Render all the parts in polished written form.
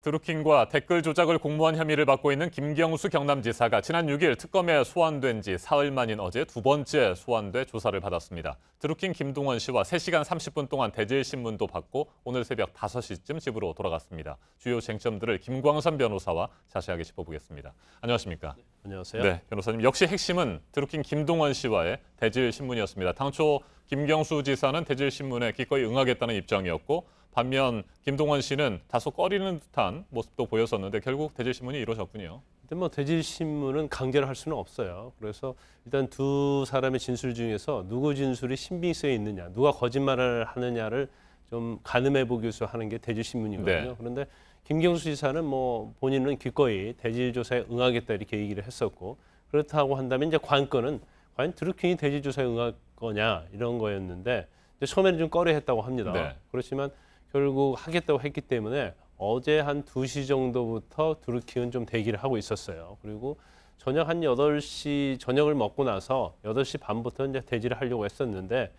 드루킹과 댓글 조작을 공모한 혐의를 받고 있는 김경수 경남지사가 지난 6일 특검에 소환된 지 사흘 만인 어제 두 번째 소환돼 조사를 받았습니다. 드루킹 김동원 씨와 3시간 30분 동안 대질신문도 받고 오늘 새벽 5시쯤 집으로 돌아갔습니다. 주요 쟁점들을 김광선 변호사와 자세하게 짚어보겠습니다. 안녕하십니까? 네, 안녕하세요. 네, 변호사님. 역시 핵심은 드루킹 김동원 씨와의 대질신문이었습니다. 당초 김경수 지사는 대질신문에 기꺼이 응하겠다는 입장이었고 반면 김동원 씨는 다소 꺼리는 듯한 모습도 보였었는데 결국 대질신문이 이루어졌군요. 근데 뭐 대질신문은 강제로 할 수는 없어요. 그래서 일단 두 사람의 진술 중에서 누구 진술이 신빙성이 있느냐, 누가 거짓말을 하느냐를 좀 가늠해 보기 위해서 하는 게 대질신문이거든요. 네. 그런데 김경수 지사는 뭐 본인은 기꺼이 대질조사에 응하겠다 이렇게 얘기를 했었고, 그렇다고 한다면 이제 관건은 과연 드루킹이 대질조사에 응할 거냐 이런 거였는데 이제 처음에는 좀 꺼려했다고 합니다. 네. 그렇지만 결국 하겠다고 했기 때문에 어제 한 2시 정도부터 드루킹은 좀 대기를 하고 있었어요. 그리고 저녁 한 8시 저녁을 먹고 나서 8시 반부터 이제 대지를 하려고 했었는데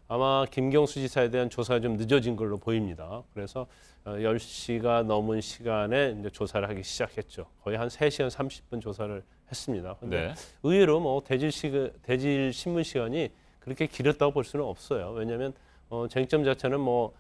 아마 김경수 지사에 대한 조사가 좀 늦어진 걸로 보입니다. 그래서 10시가 넘은 시간에 이제 조사를 하기 시작했죠. 거의 한 3시간 30분 조사를 했습니다. 그런데 네. 의외로 뭐 대질 신문 시간이 그렇게 길었다고 볼 수는 없어요. 왜냐하면 쟁점 자체는 뭐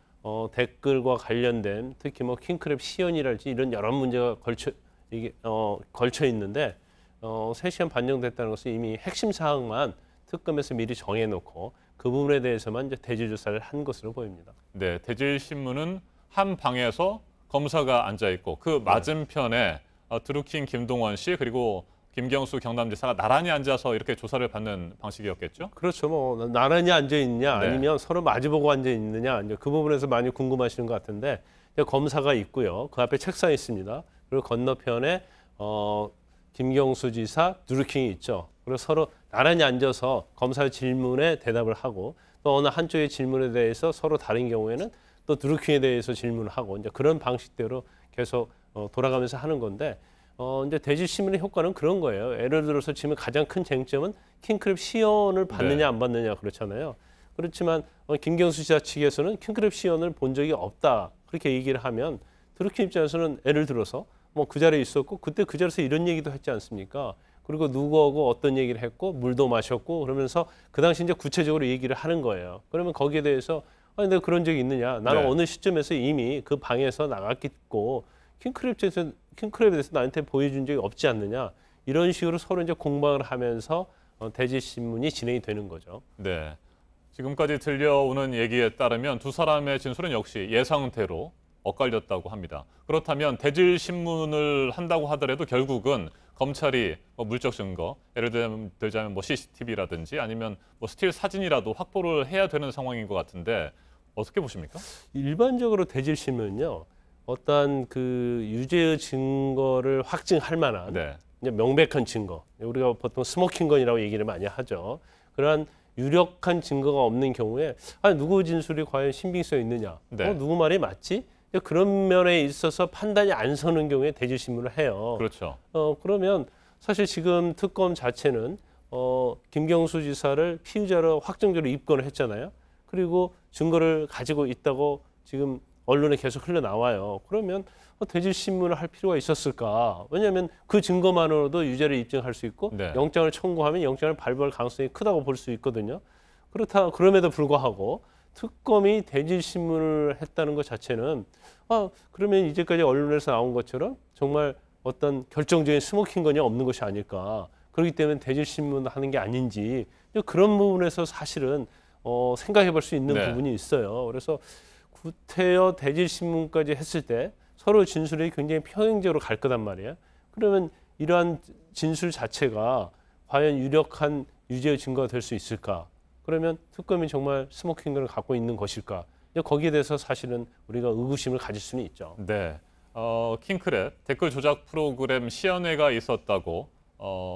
댓글과 관련된 특히 뭐 킹크랩 시연이랄지 이런 여러 문제가 걸쳐 있는데 3시간 반 정도 됐다는 것은 이미 핵심 사항만 특검에서 미리 정해놓고 그 부분에 대해서만 이제 대질 조사를 한 것으로 보입니다. 네, 대질신문은 한 방에서 검사가 앉아 있고 그 맞은편에 드루킹 김동원 씨 그리고 김경수 경남지사가 나란히 앉아서 이렇게 조사를 받는 방식이었겠죠? 그렇죠. 뭐 나란히 앉아 있느냐 네. 아니면 서로 마주보고 앉아 있느냐 이제 그 부분에서 많이 궁금하시는 것 같은데 이제 검사가 있고요. 그 앞에 책상이 있습니다. 그리고 건너편에 김경수 지사, 드루킹이 있죠. 그리고 서로 나란히 앉아서 검사의 질문에 대답을 하고 또 어느 한쪽의 질문에 대해서 서로 다른 경우에는 또 드루킹에 대해서 질문을 하고 이제 그런 방식대로 계속 돌아가면서 하는 건데 이제 대질신문의 효과는 그런 거예요. 예를 들어서 지금 가장 큰 쟁점은 킹크랩 시연을 받느냐 네. 안 받느냐 그렇잖아요. 그렇지만 김경수 지사 측에서는 킹크랩 시연을 본 적이 없다 그렇게 얘기를 하면 드루킹 입장에서는 예를 들어서 뭐 그 자리에 있었고 그때 그 자리에서 이런 얘기도 했지 않습니까? 그리고 누구하고 어떤 얘기를 했고 물도 마셨고 그러면서 그 당시 이제 구체적으로 얘기를 하는 거예요. 그러면 거기에 대해서 아니 내가 그런 적이 있느냐? 나는 네. 어느 시점에서 이미 그 방에서 나갔겠고 킹크랩에 대해서 나한테 보여준 적이 없지 않느냐? 이런 식으로 서로 이제 공방을 하면서 대질신문이 진행이 되는 거죠. 네. 지금까지 들려오는 얘기에 따르면 두 사람의 진술은 역시 예상대로 엇갈렸다고 합니다. 그렇다면 대질신문을 한다고 하더라도 결국은 검찰이 뭐 물적 증거, 예를 들자면 뭐 CCTV라든지 아니면 뭐 스틸 사진이라도 확보를 해야 되는 상황인 것 같은데 어떻게 보십니까? 일반적으로 대질신문은요. 어떤 그 유죄의 증거를 확증할 만한 네. 이제 명백한 증거, 우리가 보통 스모킹건이라고 얘기를 많이 하죠. 그러한 유력한 증거가 없는 경우에 누구 진술이 과연 신빙성이 있느냐, 네. 누구 말이 맞지? 그런 면에 있어서 판단이 안 서는 경우에 대질신문을 해요. 그렇죠. 그러면 사실 지금 특검 자체는 김경수 지사를 피의자로 확정적으로 입건을 했잖아요. 그리고 증거를 가지고 있다고 지금 언론에 계속 흘러나와요. 그러면 대질신문을 할 필요가 있었을까? 왜냐하면 그 증거만으로도 유죄를 입증할 수 있고 네. 영장을 청구하면 영장을 발부할 가능성이 크다고 볼 수 있거든요. 그럼에도 불구하고 특검이 대질신문을 했다는 것 자체는 그러면 이제까지 언론에서 나온 것처럼 정말 어떤 결정적인 스모킹건이 없는 것이 아닐까. 그렇기 때문에 대질신문 하는 게 아닌지 그런 부분에서 사실은 생각해 볼 수 있는 네. 부분이 있어요. 그래서 구태여 대질신문까지 했을 때 서로 진술이 굉장히 평행적으로 갈 거단 말이에요. 그러면 이러한 진술 자체가 과연 유력한 유죄의 증거가 될 수 있을까? 그러면 특검이 정말 스모킹건을 갖고 있는 것일까? 거기에 대해서 사실은 우리가 의구심을 가질 수는 있죠. 네. 킹크랩 댓글 조작 프로그램 시연회가 있었다고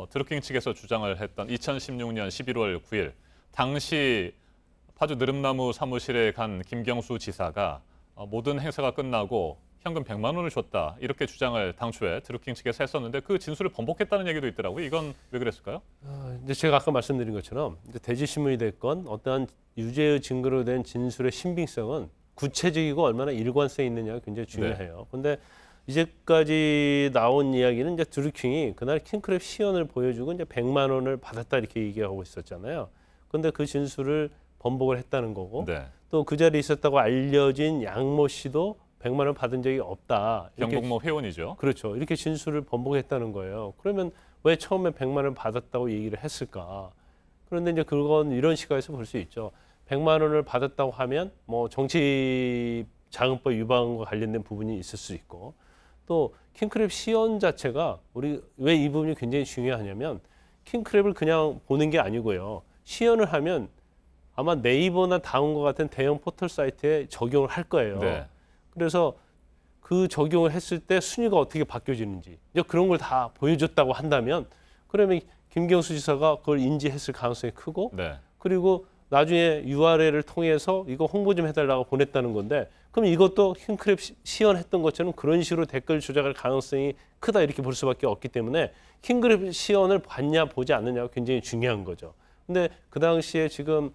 드루킹 측에서 주장을 했던 2016년 11월 9일 당시 파주 느릅나무 사무실에 간 김경수 지사가 모든 행사가 끝나고 현금 100만 원을 줬다 이렇게 주장을 당초에 드루킹 측에서 했었는데 그 진술을 번복했다는 얘기도 있더라고요. 이건 왜 그랬을까요? 이제 제가 아까 말씀드린 것처럼 이제 대질신문이 됐건 어떠한 유죄의 증거로 된 진술의 신빙성은 구체적이고 얼마나 일관성 있느냐가 굉장히 중요해요. 그런데 이제까지 나온 이야기는 이제 드루킹이 그날 킹크랩 시연을 보여주고 이제 100만 원을 받았다 이렇게 얘기하고 있었잖아요. 그런데 그 진술을 번복을 했다는 거고 네. 또 그 자리에 있었다고 알려진 양모 씨도 100만 원 받은 적이 없다. 이렇게 경복모 회원이죠. 그렇죠. 이렇게 진술을 번복했다는 거예요. 그러면 왜 처음에 100만 원을 받았다고 얘기를 했을까? 그런데 이제 그건 이런 시각에서 볼 수 있죠. 100만 원을 받았다고 하면 뭐 정치자금법 위반과 관련된 부분이 있을 수 있고 또 킹크랩 시연 자체가 우리 왜 이 부분이 굉장히 중요하냐면 킹크랩을 그냥 보는 게 아니고요. 시연을 하면 아마 네이버나 다음과 같은 대형 포털 사이트에 적용을 할 거예요. 네. 그래서 그 적용을 했을 때 순위가 어떻게 바뀌어지는지 이제 그런 걸 다 보여줬다고 한다면 그러면 김경수 지사가 그걸 인지했을 가능성이 크고 네. 그리고 나중에 URL을 통해서 이거 홍보 좀 해달라고 보냈다는 건데 그럼 이것도 킹크랩 시연했던 것처럼 그런 식으로 댓글 조작할 가능성이 크다 이렇게 볼 수밖에 없기 때문에 킹크랩 시연을 봤냐 보지 않느냐가 굉장히 중요한 거죠. 근데 그 당시에 지금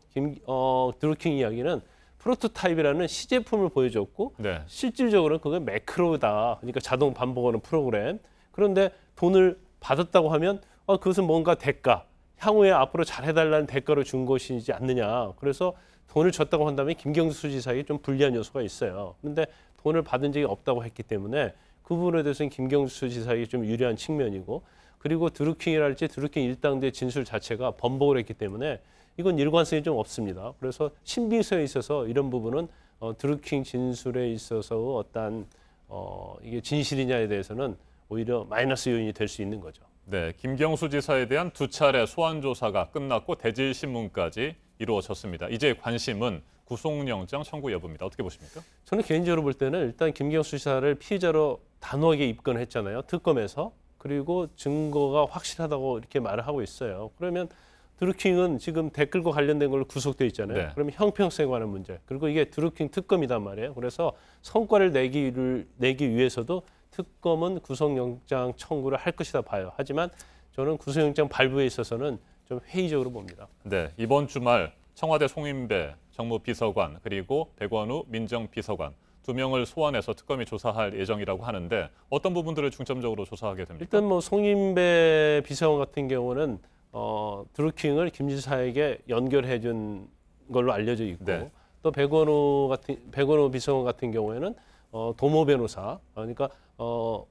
드루킹 이야기는 프로토타입이라는 시제품을 보여줬고 네. 실질적으로는 그건 매크로다. 그러니까 자동 반복하는 프로그램. 그런데 돈을 받았다고 하면 그것은 뭔가 대가, 향후에 앞으로 잘해달라는 대가로 준 것이지 않느냐. 그래서 돈을 줬다고 한다면 김경수 지사에게 좀 불리한 요소가 있어요. 그런데 돈을 받은 적이 없다고 했기 때문에 그 부분에 대해서는 김경수 지사에게 좀 유리한 측면이고 그리고 드루킹이랄지 드루킹 일당대 진술 자체가 번복을 했기 때문에 이건 일관성이 좀 없습니다. 그래서 신빙성에 있어서 이런 부분은 드루킹 진술에 있어서 어떤 이게 진실이냐에 대해서는 오히려 마이너스 요인이 될 수 있는 거죠. 네, 김경수 지사에 대한 2차례 소환 조사가 끝났고 대질 신문까지 이루어졌습니다. 이제 관심은 구속영장 청구 여부입니다. 어떻게 보십니까? 저는 개인적으로 볼 때는 일단 김경수 지사를 피의자로 단호하게 입건했잖아요. 특검에서. 그리고 증거가 확실하다고 이렇게 말을 하고 있어요. 그러면 드루킹은 지금 댓글과 관련된 걸로 구속돼 있잖아요. 네. 그러면 형평성에 관한 문제. 그리고 이게 드루킹 특검이단 말이에요. 그래서 성과를 내기 위해서도 특검은 구속영장 청구를 할 것이다 봐요. 하지만 저는 구속영장 발부에 있어서는 좀 회의적으로 봅니다. 네, 이번 주말 청와대 송인배 정무비서관 그리고 백원우 민정비서관 2명을 소환해서 특검이 조사할 예정이라고 하는데 어떤 부분들을 중점적으로 조사하게 됩니까? 일단 뭐 송인배 비서관 같은 경우는 드루킹을 김 지사에게 연결해 준 걸로 알려져 있고 네. 또 백원호 비서관 같은 경우에는 도모 변호사 그러니까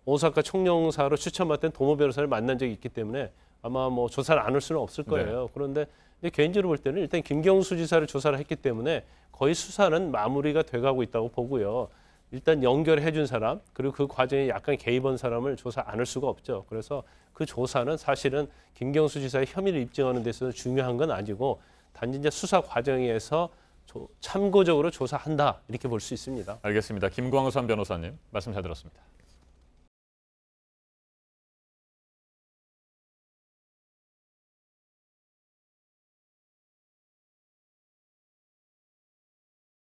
오사카 총영사로 추천받던 도모 변호사를 만난 적이 있기 때문에 아마 뭐 조사를 안 할 수는 없을 거예요. 그런데 개인적으로 볼 때는 일단 김경수 지사를 조사를 했기 때문에 거의 수사는 마무리가 돼가고 있다고 보고요. 일단 연결해 준 사람 그리고 그 과정에 약간 개입한 사람을 조사 안 할 수가 없죠. 그래서 그 조사는 사실은 김경수 지사의 혐의를 입증하는 데 있어서 중요한 건 아니고 단지 이제 수사 과정에서 참고적으로 조사한다 이렇게 볼 수 있습니다. 알겠습니다. 김광선 변호사님 말씀 잘 들었습니다.